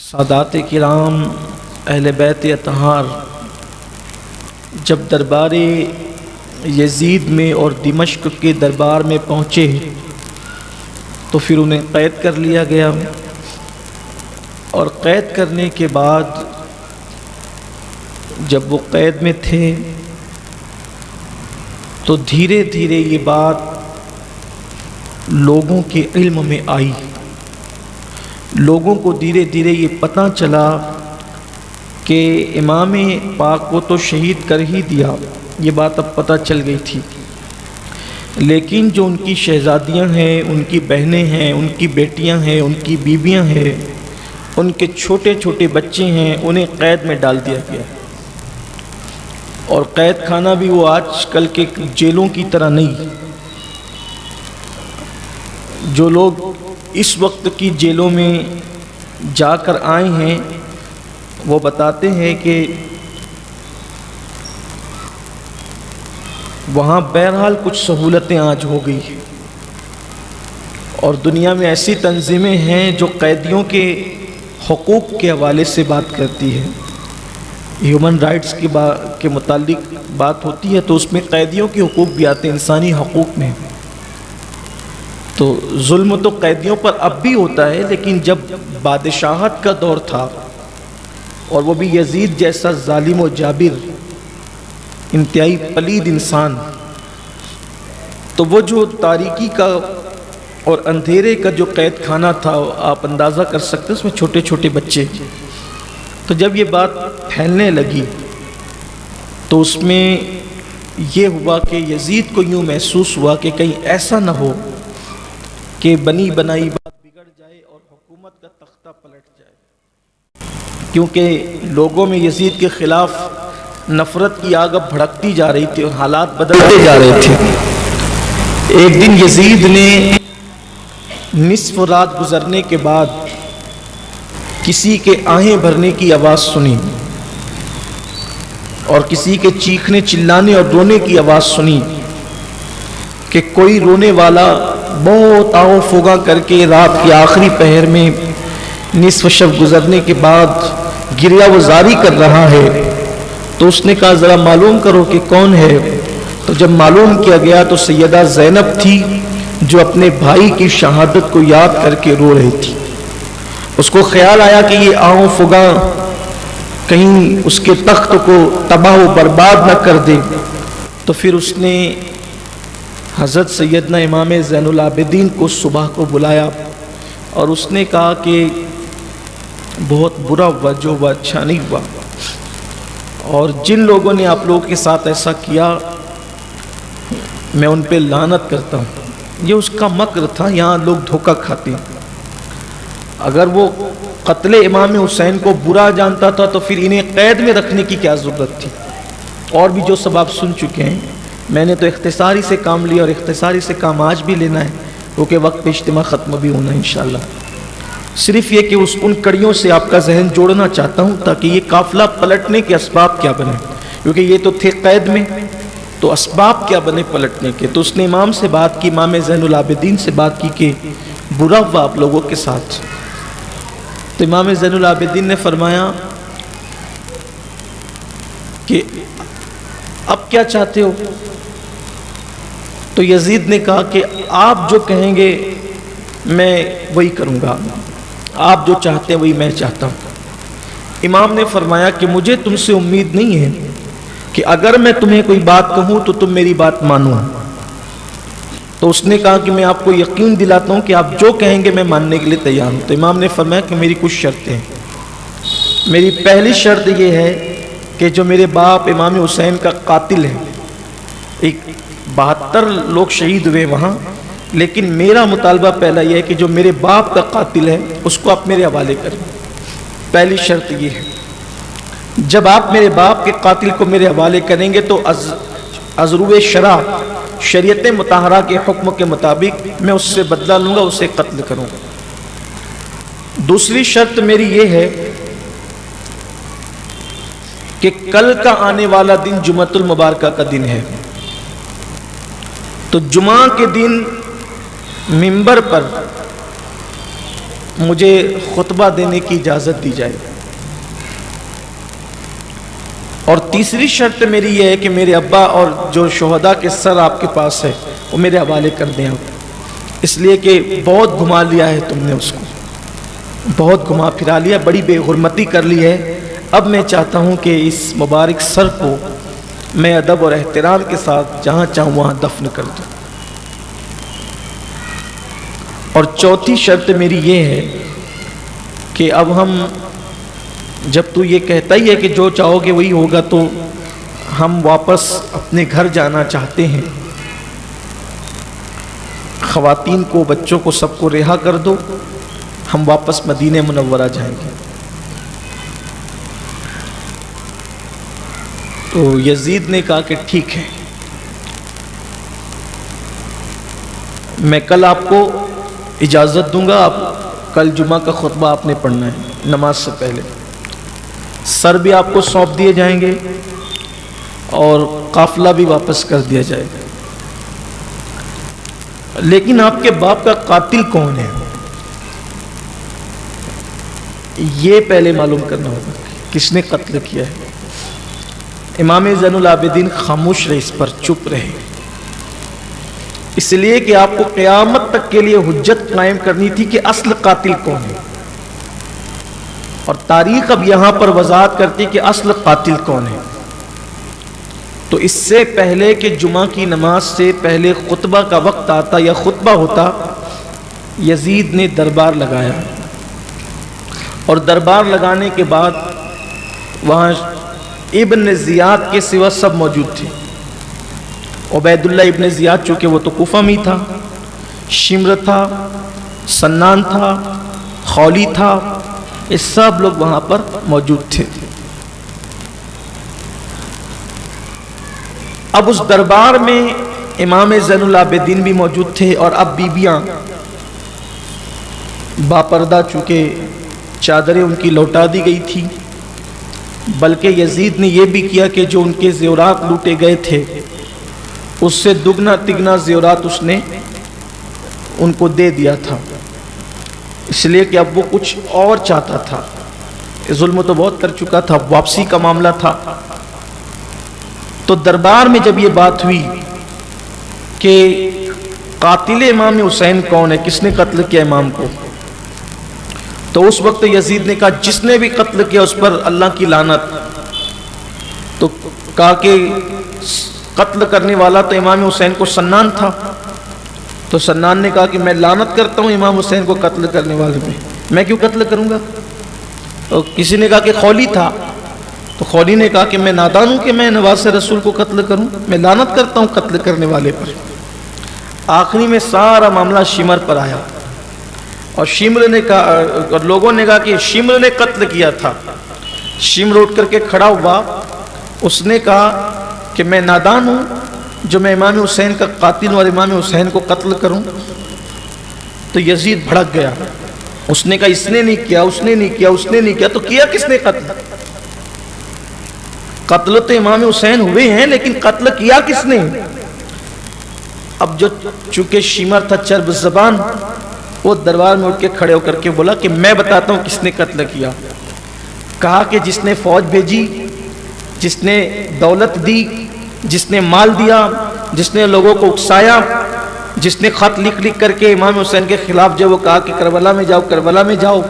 سادات کرام اہل بیت اطہار جب دربار یزید میں اور دمشق کے دربار میں پہنچے تو پھر انہیں قید کر لیا گیا، اور قید کرنے کے بعد جب وہ قید میں تھے تو دھیرے دھیرے یہ بات لوگوں کے علم میں آئی، لوگوں کو دھیرے دھیرے یہ پتہ چلا کہ امام پاک کو تو شہید کر ہی دیا، یہ بات اب پتہ چل گئی تھی، لیکن جو ان کی شہزادیاں ہیں، ان کی بہنیں ہیں، ان کی بیٹیاں ہیں، ان کی بیویاں ہیں، ان کے چھوٹے چھوٹے بچے ہیں، انہیں قید میں ڈال دیا گیا، اور قید خانہ بھی وہ آج کل کے جیلوں کی طرح نہیں۔ جو لوگ اس وقت کی جیلوں میں جا کر آئے ہیں وہ بتاتے ہیں کہ وہاں بہرحال کچھ سہولتیں آج ہو گئی ہیں، اور دنیا میں ایسی تنظیمیں ہیں جو قیدیوں کے حقوق کے حوالے سے بات کرتی ہے، ہیومن رائٹس کے متعلق بات ہوتی ہے تو اس میں قیدیوں کے حقوق بھی آتے ہیں، انسانی حقوق میں۔ تو ظلم تو قیدیوں پر اب بھی ہوتا ہے، لیکن جب بادشاہت کا دور تھا اور وہ بھی یزید جیسا ظالم و جابر انتہائی پلید انسان، تو وہ جو تاریکی کا اور اندھیرے کا جو قید خانہ تھا آپ اندازہ کر سکتے اس میں چھوٹے چھوٹے بچے، تو جب یہ بات پھیلنے لگی تو اس میں یہ ہوا کہ یزید کو یوں محسوس ہوا کہ کہیں ایسا نہ ہو کہ بنی بنائی بات بگڑ جائے اور حکومت کا تختہ پلٹ جائے، کیونکہ لوگوں میں یزید کے خلاف نفرت کی آگ اب بھڑکتی جا رہی تھی اور حالات بدلتے جا رہے تھے۔ ایک دن یزید نے نصف رات گزرنے کے بعد کسی کے آہیں بھرنے کی آواز سنی اور کسی کے چیخنے چلانے اور رونے کی آواز سنی کہ کوئی رونے والا بہت آہو فوگا کر کے رات کی آخری پہر میں نصف شب گزرنے کے بعد گریہ وزاری کر رہا ہے۔ تو اس نے کہا ذرا معلوم کرو کہ کون ہے، تو جب معلوم کیا گیا تو سیدہ زینب تھی جو اپنے بھائی کی شہادت کو یاد کر کے رو رہی تھی۔ اس کو خیال آیا کہ یہ آہو فوگا کہیں اس کے تخت کو تباہ و برباد نہ کر دے، تو پھر اس نے حضرت سیدنا امام زین العابدین کو صبح کو بلایا اور اس نے کہا کہ بہت برا ہوا جو ہوا اچھا نہیں ہوا، اور جن لوگوں نے آپ لوگوں کے ساتھ ایسا کیا میں ان پہ لعنت کرتا ہوں، یہ اس کا مکر تھا، یہاں لوگ دھوکہ کھاتے ہیں۔ اگر وہ قتل امام حسین کو برا جانتا تھا تو پھر انہیں قید میں رکھنے کی کیا ضرورت تھی؟ اور بھی جو سب آپ سن چکے ہیں، میں نے تو اختصاری سے کام لیا اور اختصاری سے کام آج بھی لینا ہے، کیونکہ وقت پہ اجتماع ختم بھی ہونا ہے انشاءاللہ۔ صرف یہ کہ ان کڑیوں سے آپ کا ذہن جوڑنا چاہتا ہوں تاکہ یہ قافلہ پلٹنے کے اسباب کیا بنے، کیونکہ یہ تو تھے قید میں، تو اسباب کیا بنے پلٹنے کے۔ تو اس نے امام سے بات کی، امام زین العابدین سے بات کی کہ برا ہوا آپ لوگوں کے ساتھ۔ تو امام زین العابدین نے فرمایا کہ اب کیا چاہتے ہو؟ تو یزید نے کہا کہ آپ جو کہیں گے میں وہی کروں گا، آپ جو چاہتے ہیں وہی میں چاہتا ہوں۔ امام نے فرمایا کہ مجھے تم سے امید نہیں ہے کہ اگر میں تمہیں کوئی بات کہوں تو تم میری بات مانو۔ تو اس نے کہا کہ میں آپ کو یقین دلاتا ہوں کہ آپ جو کہیں گے میں ماننے کے لیے تیار ہوں۔ تو امام نے فرمایا کہ میری کچھ شرطیں ہیں۔ میری پہلی شرط یہ ہے کہ جو میرے باپ امام حسین کا قاتل ہے، ایک 72 لوگ شہید ہوئے وہاں، لیکن میرا مطالبہ پہلا یہ ہے کہ جو میرے باپ کا قاتل ہے اس کو آپ میرے حوالے کریں۔ پہلی شرط یہ ہے، جب آپ میرے باپ کے قاتل کو میرے حوالے کریں گے تو ازرو شرع شریعت مطہرہ کے حکم کے مطابق میں اس سے بدلہ لوں گا، اسے قتل کروں گا۔ دوسری شرط میری یہ ہے کہ کل کا آنے والا دن جمعۃ المبارکہ کا دن ہے، تو جمعہ کے دن منبر پر مجھے خطبہ دینے کی اجازت دی جائے، اور تیسری شرط میری یہ ہے کہ میرے ابا اور جو شہداء کے سر آپ کے پاس ہے وہ میرے حوالے کر دیں آپ، اس لیے کہ بہت گھما لیا ہے تم نے اس کو، بہت گھما پھرا لیا، بڑی بے حرمتی کر لی ہے۔ اب میں چاہتا ہوں کہ اس مبارک سر کو میں ادب اور احترام کے ساتھ جہاں چاہوں وہاں دفن کر دوں۔ اور چوتھی شرط میری یہ ہے کہ اب ہم، جب تو یہ کہتا ہی ہے کہ جو چاہو گے وہی ہوگا، تو ہم واپس اپنے گھر جانا چاہتے ہیں۔ خواتین کو، بچوں کو، سب کو رہا کر دو، ہم واپس مدینہ منورہ جائیں گے۔ تو یزید نے کہا کہ ٹھیک ہے، میں کل آپ کو اجازت دوں گا، آپ کل جمعہ کا خطبہ آپ نے پڑھنا ہے نماز سے پہلے، سر بھی آپ کو سونپ دیے جائیں گے اور قافلہ بھی واپس کر دیا جائے گا، لیکن آپ کے باپ کا قاتل کون ہے یہ پہلے معلوم کرنا ہوگا، کس نے قتل کیا ہے۔ امام زین العابدین خاموش رہے، اس پر چپ رہے، اس لیے کہ آپ کو قیامت تک کے لیے حجت قائم کرنی تھی کہ اصل قاتل کون ہے، اور تاریخ اب یہاں پر وضاحت کرتی کہ اصل قاتل کون ہے۔ تو اس سے پہلے کہ جمعہ کی نماز سے پہلے خطبہ کا وقت آتا یا خطبہ ہوتا، یزید نے دربار لگایا، اور دربار لگانے کے بعد وہاں ابن زیاد کے سوا سب موجود تھے۔ عبید اللہ ابن زیاد چونکہ وہ تو کوفہ میں تھا، شمر تھا، سنان تھا، خولی تھا، یہ سب لوگ وہاں پر موجود تھے۔ اب اس دربار میں امام زین العابدین بھی موجود تھے، اور اب بیبیاں باپردہ، چونکہ چادریں ان کی لوٹا دی گئی تھی، بلکہ یزید نے یہ بھی کیا کہ جو ان کے زیورات لوٹے گئے تھے اس سے دگنا تگنا زیورات اس نے ان کو دے دیا تھا، اس لیے کہ اب وہ کچھ اور چاہتا تھا، ظلم تو بہت کر چکا تھا، واپسی کا معاملہ تھا۔ تو دربار میں جب یہ بات ہوئی کہ قاتل امام حسین کون ہے، کس نے قتل کیا امام کو، تو اس وقت یزید نے کہا جس نے بھی قتل کیا اس پر اللہ کی لعنت۔ تو کہا کہ قتل کرنے والا تو امام حسین کو سنان تھا، تو سنان نے کہا کہ میں لعنت کرتا ہوں امام حسین کو قتل کرنے والے پہ، میں کیوں قتل کروں گا۔ تو کسی نے کہا کہ خولی تھا، تو خولی نے کہا کہ میں نادان ہوں کہ میں نواز رسول کو قتل کروں، میں لعنت کرتا ہوں قتل کرنے والے پر۔ آخری میں سارا معاملہ شمر پر آیا، اور شمر نے کہا، اور لوگوں نے کہا کہ شمر نے قتل کیا تھا۔ شمر اٹھ کر کے کھڑا ہوا، اس نے کہا کہ میں نادان ہوں جو میں امام حسین کا قاتل ہوں اور امام حسین کو قتل کروں۔ تو یزید بھڑک گیا، اس نے کہا اس نے نہیں کیا، اس نے نہیں کیا، اس نے نہیں کیا، تو کیا کس نے قتل؟ قتل تو امام حسین ہوئے ہیں، لیکن قتل کیا کس نے؟ اب جو چونکہ شمر تھا چرب زبان، وہ دربار میں اٹھ کے کھڑے ہو کر کے بولا کہ میں بتاتا ہوں کس نے قتل کیا۔ کہا کہ جس نے فوج بھیجی، جس نے دولت دی، جس نے مال دیا، جس نے لوگوں کو اکسایا، جس نے خط لکھ لکھ کر کے امام حسین کے خلاف جو وہ کہا کہ کربلا میں جاؤ، کربلا میں جاؤ،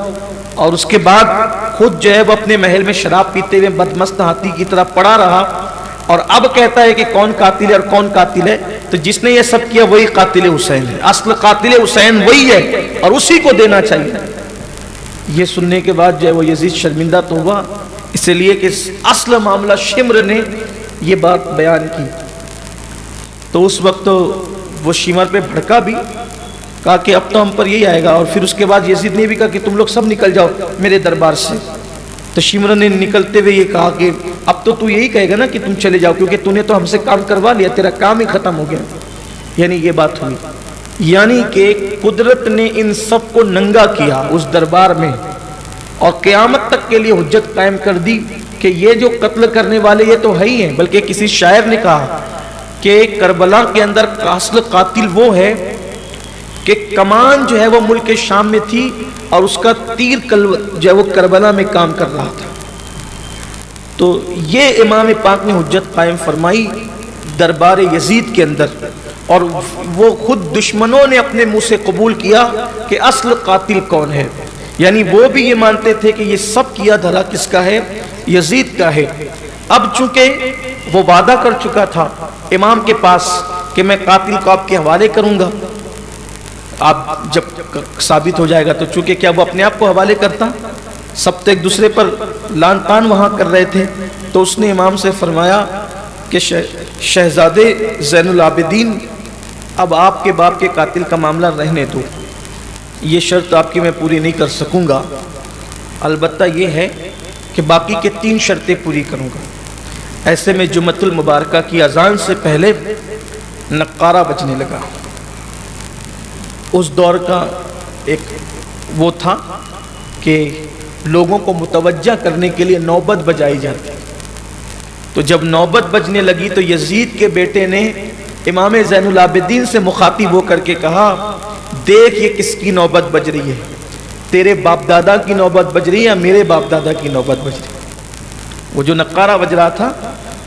اور اس کے بعد خود جو ہے وہ اپنے محل میں شراب پیتے ہوئے بدمست ہاتھی کی طرح پڑا رہا، اور اب کہتا ہے کہ کون قاتل ہے اور کون قاتل ہے۔ تو جس نے یہ سب کیا وہی قاتل حسین ہے، اصل قاتل حسین وہی ہے اور اسی کو دینا چاہیے۔ یہ سننے کے بعد جو ہے وہ یزید شرمندہ تو ہوا، اس لیے کہ اصل معاملہ شمر نے یہ بات بیان کی۔ تو اس وقت وہ شمر پہ بھڑکا بھی، کہا کہ اب تو ہم پر یہی آئے گا، اور پھر اس کے بعد یزید نے بھی کہا کہ تم لوگ سب نکل جاؤ میرے دربار سے۔ تو شمر نے نکلتے ہوئے یہ کہا کہ اب تو یہی کہے گا نا کہ تم چلے جاؤ، کیونکہ تو نے تو ہم سے کام کروا لیا، تیرا کام ہی ختم ہو گیا۔ یعنی یہ بات ہوئی، یعنی کہ قدرت نے ان سب کو ننگا کیا اس دربار میں، اور قیامت تک کے لیے حجت قائم کر دی کہ یہ جو قتل کرنے والے یہ تو ہے ہی ہیں، بلکہ کسی شاعر نے کہا کہ کربلا کے اندر اصل قاتل وہ ہے کہ کمان جو ہے وہ ملک شام میں تھی اور اس کا تیر جو ہے وہ کربلا میں کام کر رہا تھا. تو یہ امام پاک نے حجت قائم فرمائی دربار یزید کے اندر، اور وہ خود دشمنوں نے اپنے منہ سے قبول کیا کہ اصل قاتل کون ہے. یعنی وہ بھی یہ مانتے تھے کہ یہ سب کیا دھرا کس کا ہے؟ یزید کا ہے. اب چونکہ وہ وعدہ کر چکا تھا امام کے پاس کہ میں قاتل کو آپ کے حوالے کروں گا، آپ جب ثابت ہو جائے گا، تو چونکہ کیا وہ اپنے آپ کو حوالے کرتا؟ سب تو ایک دوسرے پر لان تان وہاں کر رہے تھے. تو اس نے امام سے فرمایا کہ شہزادے زین العابدین، اب آپ کے باپ کے قاتل کا معاملہ رہنے دو، یہ شرط آپ کی میں پوری نہیں کر سکوں گا، البتہ یہ ہے کہ باقی کے 3 شرطیں پوری کروں گا. ایسے میں جمعۃ المبارکہ کی اذان سے پہلے نقارہ بجنے لگا. اس دور کا ایک وہ تھا کہ لوگوں کو متوجہ کرنے کے لیے نوبت بجائی جاتی. تو جب نوبت بجنے لگی تو یزید کے بیٹے نے امام زین العابدین سے مخاطب ہو کر کے کہا، دیکھ یہ کس کی نوبت بج رہی ہے، تیرے باپ دادا کی نوبت بج رہی ہے یا میرے باپ دادا کی نوبت بج رہی ہے؟ وہ جو نقارہ بج رہا تھا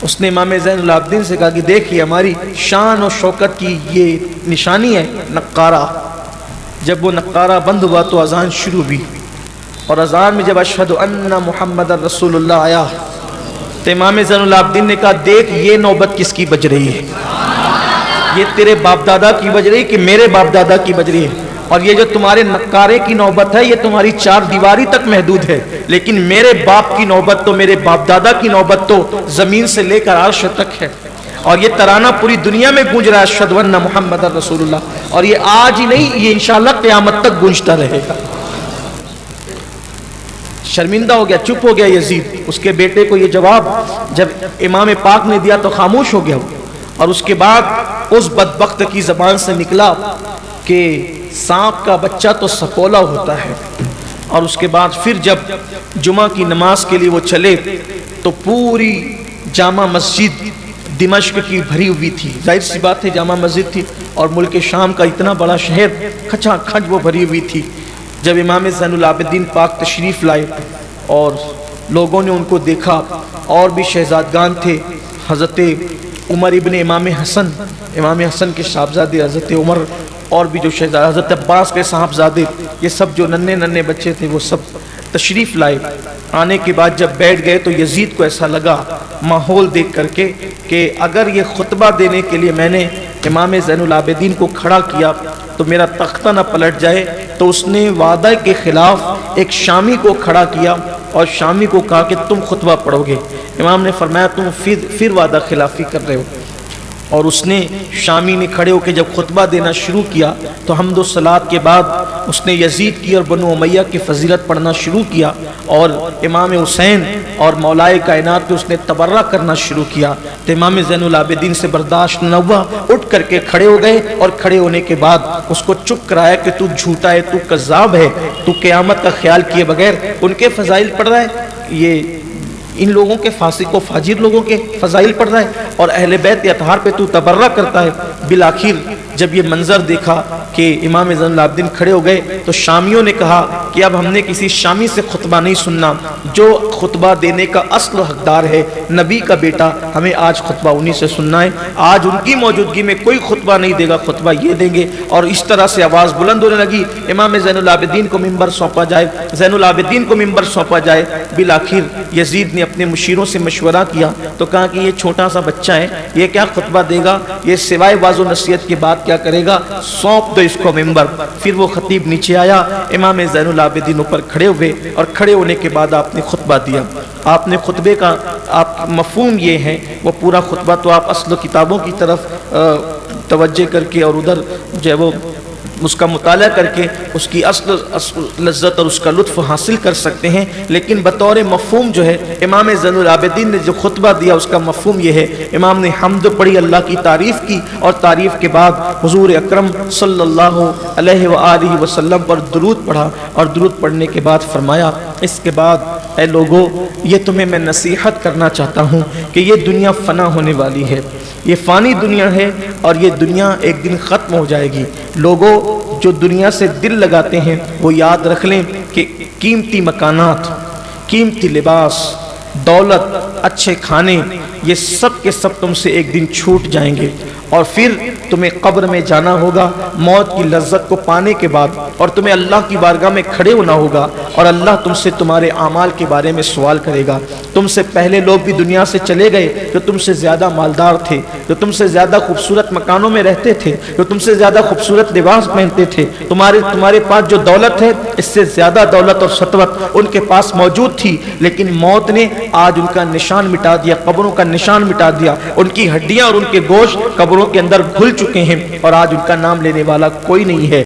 اس نے امام زین العابدین سے کہا کہ دیکھیے ہماری شان و شوکت کی یہ نشانی ہے نقارہ. جب وہ نقارہ بند ہوا تو اذان شروع ہوئی، اور اذان میں جب اشہد ان محمد رسول اللہ آیا تو امام زین العابدین نے کہا، دیکھ یہ نوبت کس کی بج رہی ہے، یہ تیرے باپ دادا کی بج رہی کہ میرے باپ دادا کی بج رہی ہے؟ اور یہ جو تمہارے نقارے کی نوبت ہے یہ تمہاری 4 دیواری تک محدود ہے، لیکن میرے باپ کی نوبت تو، میرے باپ دادا کی نوبت تو زمین سے لے کر عرش تک ہے. اور یہ ترانہ پوری دنیا میں گونج رہا ہے، اشہد ان محمد رسول اللہ. اور یہ آج ہی نہیں، یہ انشاءاللہ قیامت تک گونجتا رہے گا. شرمندہ ہو گیا، چپ ہو گیا یزید. اس کے بیٹے کو یہ جواب جب امام پاک نے دیا تو خاموش ہو گیا. اور اس کے بعد اس بدبخت کی زبان سے نکلا کہ سانپ کا بچہ تو سپولا ہوتا ہے. اور اس کے بعد پھر جب جمعہ کی نماز کے لیے وہ چلے تو پوری جامع مسجد دمشق کی بھری ہوئی تھی. ظاہر سی بات ہے جامع مسجد تھی اور ملک شام کا اتنا بڑا شہر کھچا کھچ وہ بھری ہوئی تھی. جب امام زین العابدین پاک تشریف لائے اور لوگوں نے ان کو دیکھا، اور بھی شہزادگان تھے، حضرت عمر ابن امام حسن کے صاحبزادے حضرت عمر، اور بھی جو شہزادے حضرت عباس کے صاحبزادے، یہ سب جو ننھے بچے تھے وہ سب تشریف لائے. آنے کے بعد جب بیٹھ گئے تو یزید کو ایسا لگا ماحول دیکھ کر کے کہ اگر یہ خطبہ دینے کے لیے میں نے امام زین العابدین کو کھڑا کیا تو میرا تختہ نہ پلٹ جائے. تو اس نے وعدہ کے خلاف ایک شامی کو کھڑا کیا اور شامی کو کہا کہ تم خطبہ پڑھو گے. امام نے فرمایا تم پھر وعدہ خلافی کر رہے ہو. اور اس نے شامی نے کھڑے ہو کے جب خطبہ دینا شروع کیا تو حمد و صلات کے بعد اس نے یزید کی اور بنو امیہ کی فضیلت پڑھنا شروع کیا، اور امام حسین اور مولائے کائنات پہ اس نے تبرہ کرنا شروع کیا. تو امام زین العابدین سے برداشت نہ ہوا، اٹھ کر کے کھڑے ہو گئے، اور کھڑے ہونے کے بعد اس کو چپ کرایا کہ تو جھوٹا ہے، تو کذاب ہے، تو قیامت کا خیال کیے بغیر ان کے فضائل پڑھ رہا ہے، یہ ان لوگوں کے فاسق و فاجر لوگوں کے فضائل پڑھ رہا ہے، اور اہل بیت اطہار پہ تو تبرہ کرتا ہے. بالآخر جب یہ منظر دیکھا کہ امام زین العابدین کھڑے ہو گئے تو شامیوں نے کہا کہ اب ہم نے کسی شامی سے خطبہ نہیں سننا، جو خطبہ دینے کا اصل حقدار ہے نبی کا بیٹا، ہمیں آج خطبہ انہی سے سننا ہے. آج ان کی موجودگی میں کوئی خطبہ نہیں دے گا، خطبہ یہ دیں گے. اور اس طرح سے آواز بلند ہونے لگی، امام زین العابدین کو ممبر سونپا جائے، زین العابدین کو ممبر سونپا جائے. بالآخر یزید نے اپنے مشیروں سے مشورہ کیا تو کہا کہ یہ چھوٹا سا بچہ ہے، یہ کیا خطبہ دے گا، یہ سوائے واعظ و نصیحت کے بعد کیا کرے گا، سونپ دو اس کو ممبر. پھر وہ خطیب نیچے آیا، امام زین العابدین اوپر کھڑے ہوئے، اور کھڑے ہونے کے بعد آپ نے خطبہ دیا. آپ نے خطبے کا آپ مفہوم یہ ہے، وہ پورا خطبہ تو آپ اصل کتابوں کی طرف توجہ کر کے اور ادھر جو ہے وہ اس کا مطالعہ کر کے اس کی اصل لذت اور اس کا لطف حاصل کر سکتے ہیں. لیکن بطور مفہوم جو ہے امام زین العابدین نے جو خطبہ دیا اس کا مفہوم یہ ہے، امام نے حمد پڑھی، اللہ کی تعریف کی، اور تعریف کے بعد حضور اکرم صلی اللہ علیہ وآلہ وسلم پر درود پڑھا، اور درود پڑھنے کے بعد فرمایا اس کے بعد اے لوگو، یہ تمہیں میں نصیحت کرنا چاہتا ہوں کہ یہ دنیا فنا ہونے والی ہے، یہ فانی دنیا ہے اور یہ دنیا ایک دن ختم ہو جائے گی۔ لوگوں جو دنیا سے دل لگاتے ہیں وہ یاد رکھ لیں کہ قیمتی مکانات، قیمتی لباس، دولت، اچھے کھانے، یہ سب کے سب تم سے ایک دن چھوٹ جائیں گے، اور پھر تمہیں قبر میں جانا ہوگا موت کی لذت کو پانے کے بعد، اور تمہیں اللہ کی بارگاہ میں کھڑے ہونا ہوگا، اور اللہ تم سے تمہارے اعمال کے بارے میں سوال کرے گا۔ تم سے پہلے لوگ بھی دنیا سے چلے گئے جو تم سے زیادہ مالدار تھے، جو تم سے زیادہ خوبصورت مکانوں میں رہتے تھے، جو تم سے زیادہ خوبصورت لباس پہنتے تھے، تمہارے پاس جو دولت ہے اس سے زیادہ دولت اور سطوت ان کے پاس موجود تھی، لیکن موت نے آج ان کا نشان مٹا دیا، قبروں کا نشان مٹا دیا، ان کی ہڈیاں اور ان کے گوشت قبروں کے اندر گھل چکے ہیں، اور آج ان کا نام لینے والا کوئی نہیں ہے۔